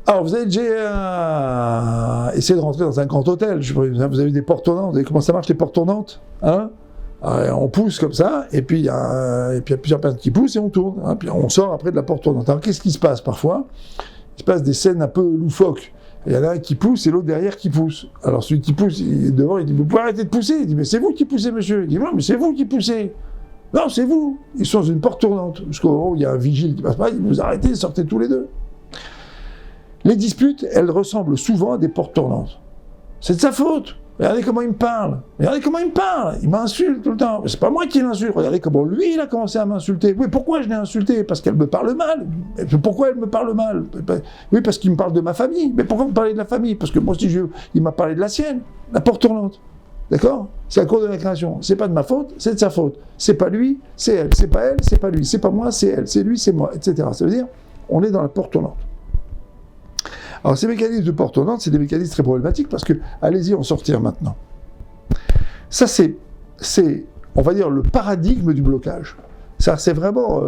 Alors, vous avez déjà essayé de rentrer dans un grand hôtel. Vous avez des portes tournantes. Vous savez comment ça marche, les portes tournantes, hein? On pousse comme ça, et puis il y a plusieurs personnes qui poussent et on tourne. Hein, puis on sort après de la porte tournante. Alors, qu'est-ce qui se passe parfois? Il se passe des scènes un peu loufoques. Il y en a un qui pousse et l'autre derrière qui pousse. Alors celui qui pousse, devant, il dit « Vous pouvez arrêter de pousser ?» Il dit « Mais c'est vous qui poussez, monsieur !» Il dit « Non, mais c'est vous qui poussez !» « Non, c'est vous !» Ils sont dans une porte tournante. Jusqu'au moment où il y a un vigile qui passe par, il dit « Vous arrêtez, sortez tous les deux !» Les disputes, elles ressemblent souvent à des portes tournantes. C'est de sa faute. Regardez comment il me parle. Regardez comment il me parle. Il m'insulte tout le temps. C'est pas moi qui l'insulte. Regardez comment lui, il a commencé à m'insulter. Oui, pourquoi je l'ai insulté? Parce qu'elle me parle mal. Pourquoi elle me parle mal? Oui, parce qu'il me parle de ma famille. Mais pourquoi vous parlez de la famille? Parce que moi aussi, il m'a parlé de la sienne. La porte tournante. D'accord? C'est à cause de la création. C'est pas de ma faute, c'est de sa faute. C'est pas lui, c'est elle. C'est pas elle, c'est pas lui. C'est pas moi, c'est elle. C'est lui, c'est moi, etc. Ça veut dire, on est dans la porte tournante. Alors ces mécanismes de porte tournante, c'est des mécanismes très problématiques parce que, allez-y en sortir maintenant. Ça c'est, on va dire, le paradigme du blocage. Ça, c'est vraiment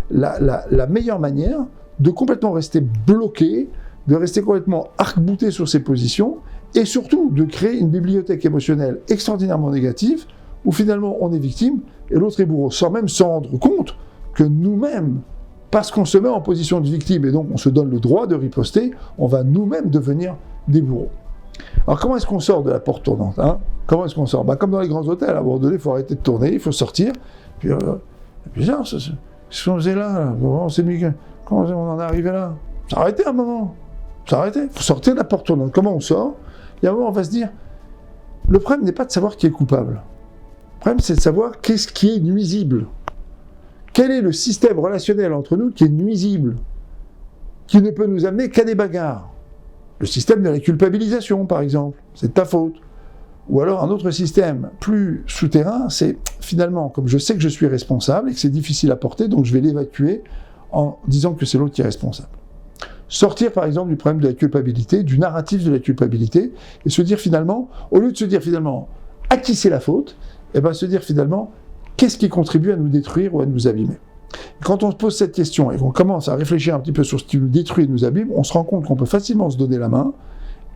la meilleure manière de complètement rester bloqué, de rester complètement arc-bouté sur ses positions et surtout de créer une bibliothèque émotionnelle extraordinairement négative où finalement on est victime et l'autre est bourreau, sans même s'en rendre compte que nous-mêmes, parce qu'on se met en position de victime et donc on se donne le droit de riposter, on va nous-mêmes devenir des bourreaux. Alors comment est-ce qu'on sort de la porte tournante, hein? Comment est-ce qu'on sort? Comme dans les grands hôtels, à un moment donné, il faut arrêter de tourner, il faut sortir. Puis bizarre, ce qu'on faisait là, on s'est mis, comment on en est arrivé là? S'arrêter un moment, s'arrêter, il faut sortir de la porte tournante. Comment on sort? Il y a un moment, on va se dire, le problème n'est pas de savoir qui est coupable. Le problème, c'est de savoir qu'est-ce qui est nuisible. Quel est le système relationnel entre nous qui est nuisible, qui ne peut nous amener qu'à des bagarres? Le système de la culpabilisation, par exemple, c'est de ta faute. Ou alors un autre système plus souterrain, c'est finalement, comme je sais que je suis responsable et que c'est difficile à porter, donc je vais l'évacuer en disant que c'est l'autre qui est responsable. Sortir, par exemple, du problème de la culpabilité, du narratif de la culpabilité, et se dire finalement, au lieu de se dire finalement à qui c'est la faute, et bien se dire finalement qu'est-ce qui contribue à nous détruire ou à nous abîmer. Et quand on se pose cette question et qu'on commence à réfléchir un petit peu sur ce qui nous détruit et nous abîme, on se rend compte qu'on peut facilement se donner la main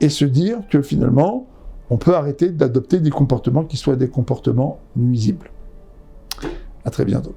et se dire que finalement, on peut arrêter d'adopter des comportements qui soient des comportements nuisibles. À très bientôt.